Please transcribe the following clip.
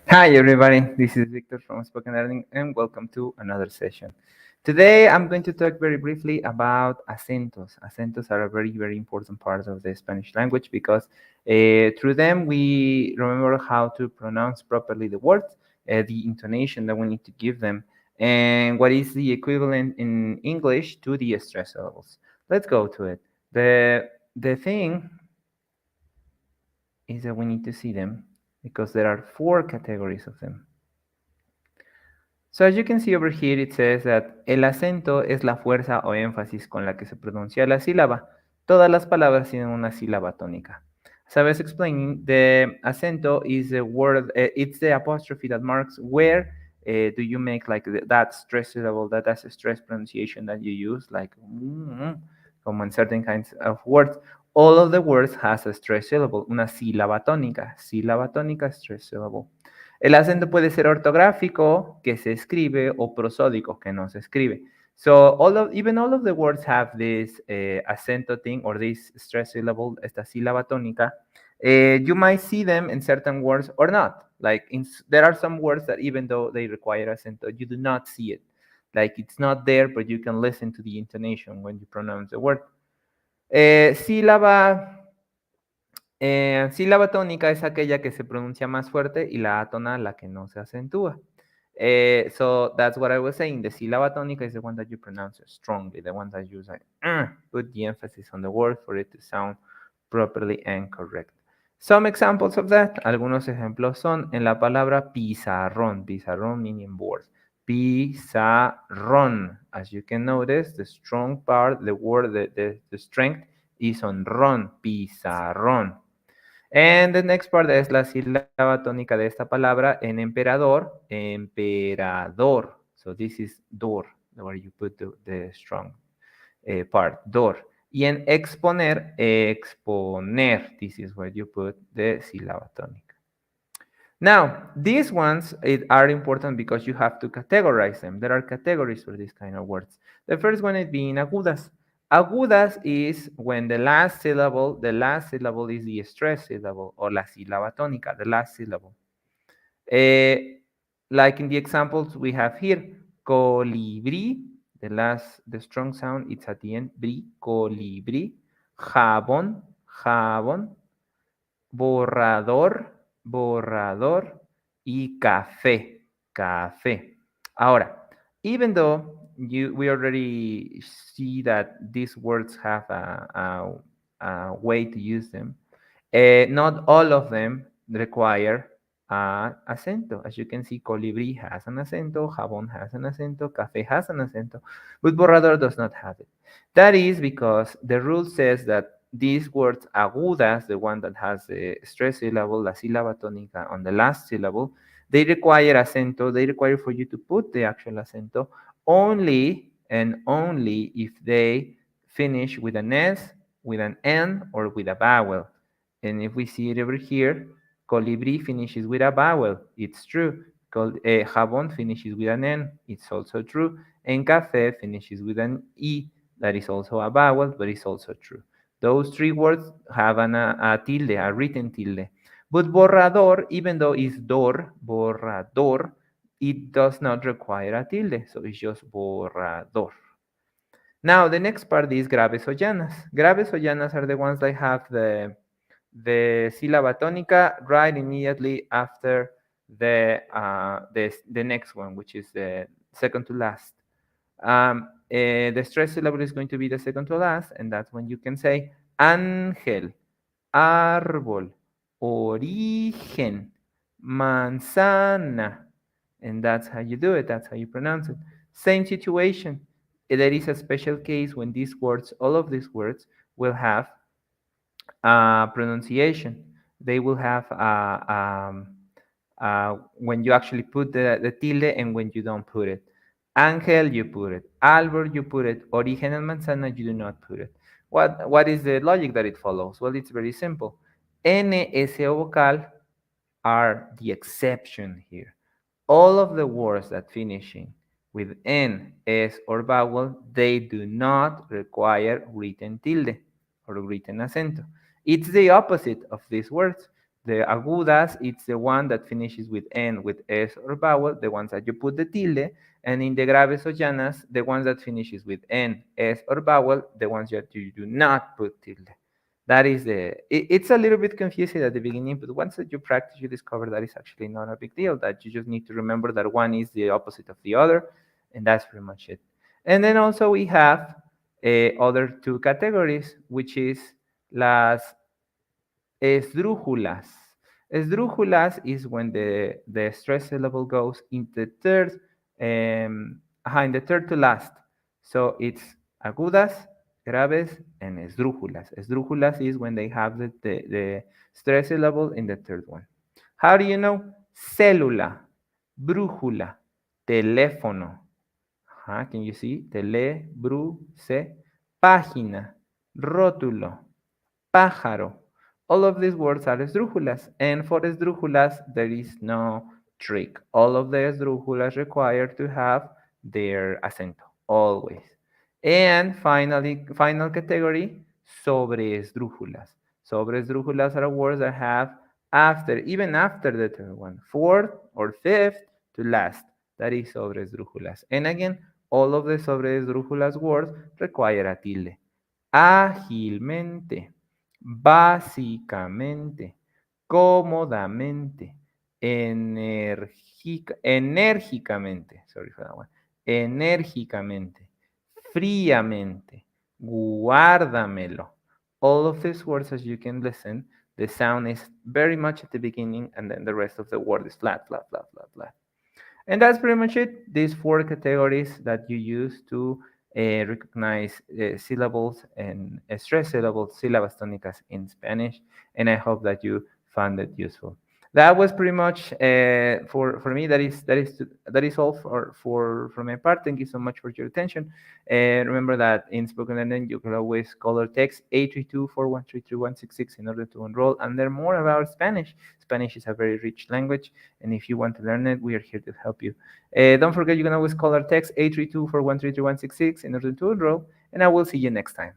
Hi, everybody. This is Victor from Spoken Learning, and welcome to another session. Today, I'm going to talk very briefly about acentos. Acentos are a very, very important part of the Spanish language because through them we remember how to pronounce properly the words, the intonation that we need to give them, and what is the equivalent in English to the stress syllables. Let's go to it. The thing is that we need to see them because there are four categories of them. So as you can see over here, it says that el acento es la fuerza o énfasis con la que se pronuncia la sílaba. Todas las palabras tienen una sílaba tónica. As I was explaining, the acento is the word, it's the apostrophe that marks where do you make like that stress syllable, that's a stress pronunciation that you use, like como in certain kinds of words. All of the words has a stress syllable, una sílaba tónica, stress syllable. El acento puede ser ortográfico, que se escribe, o prosódico, que no se escribe. So even all of the words have this acento thing or this stress syllable, esta sílaba tónica. You might see them in certain words or not. Like there are some words that even though they require acento, you do not see it. Like it's not there, but you can listen to the intonation when you pronounce the word. Sílaba tónica es aquella que se pronuncia más fuerte y la átona la que no se acentúa. So that's what I was saying. The sílaba tónica is the one that you pronounce strongly, the one that you like, put the emphasis on the word for it to sound properly and correct. Some examples of that. Algunos ejemplos son en la palabra pizarrón. Pizarrón meaning board. Pizarrón. As you can notice, the strong part, the word, the strength is on ron. Pizarrón. And the next part es la sílaba tónica de esta palabra en emperador, emperador. So this is dor, where you put the strong part, dor. Y en exponer, exponer. This is where you put the sílaba tónica. Now, these ones are important because you have to categorize them. There are categories for these kind of words. The first one is being agudas. Agudas is when the last syllable is the stress syllable or la sílaba tónica, the last syllable. Like in the examples we have here, colibrí, the strong sound, it's at the end, brí, colibrí, jabón, jabón, borrador, borrador y café, café. Ahora, even though we already see that these words have a way to use them, not all of them require acento. As you can see, colibrí has an acento, jabón has an acento, café has an acento, but borrador does not have it. That is because the rule says that these words agudas, the one that has the stress syllable, la sílaba tónica on the last syllable, they require acento. They require for you to put the actual acento only and only if they finish with an S, with an N, or with a vowel. And if we see it over here, colibrí finishes with a vowel. It's true. Jabón finishes with an N. It's also true. And café finishes with an E. That is also a vowel, but it's also true. Those three words have a tilde, a written tilde. But borrador, even though it's dor, borrador, it does not require a tilde. So it's just borrador. Now, the next part is graves o llanas. Graves o llanas are the ones that have the sílaba tónica right immediately after the next one, which is the second to last. The stress syllable is going to be the second to last, and that's when you can say ángel, árbol, origen, manzana. And that's how you do it, that's how you pronounce it. Same situation. There is a special case when these words, all of these words, will have pronunciation. They will have when you actually put the tilde and when you don't put it. Ángel, you put it. Árbol, you put it. Origen and manzana, you do not put it. What is the logic that it follows? Well, it's very simple. N, S, O vocal are the exception here. All of the words that finishing with N, S, or vowel, they do not require written tilde. or written acento. It's the opposite of these words. The agudas, it's the one that finishes with N, with S or vowel, the ones that you put the tilde, and in the graves o llanas, the ones that finishes with N, S or vowel, the ones that you do not put tilde. That is it's a little bit confusing at the beginning, but once that you practice, you discover that it's actually not a big deal, that you just need to remember that one is the opposite of the other, and that's pretty much it. And then also we have other two categories, which is las esdrújulas. Esdrújulas is when the stress syllable goes in the third, in the third to last. So it's agudas, graves, and esdrújulas. Esdrújulas is when they have the stress syllable in the third one. How do you know? Célula, brújula, teléfono. Can you see? Tele, bru, se, página, rótulo, pájaro. All of these words are esdrújulas, and for esdrújulas, there is no trick. All of the esdrújulas require to have their acento, always. And finally, final category, sobreesdrújulas. Sobreesdrújulas are words that have after, even after the third one, fourth or fifth to last. That is sobreesdrújulas. And again, all of the sobreesdrújulas words require a tilde. Ágilmente, básicamente, cómodamente, enérgicamente, sorry for that one, enérgicamente, fríamente, guárdamelo. All of these words, as you can listen, the sound is very much at the beginning, and then the rest of the word is flat, flat, flat, flat, flat. And that's pretty much it. These four categories that you use to recognize syllables and stress syllables, sílabas tónicas in Spanish. And I hope that you found it useful. That was pretty much for me. That is all for my part. Thank you so much for your attention. And remember that in spoken learning you can always call or text 832-413-3166 in order to enroll and learn more about Spanish. Spanish is a very rich language, and if you want to learn it, we are here to help you. Don't forget, you can always call or text 832-413-3166 in order to enroll, and I will see you next time.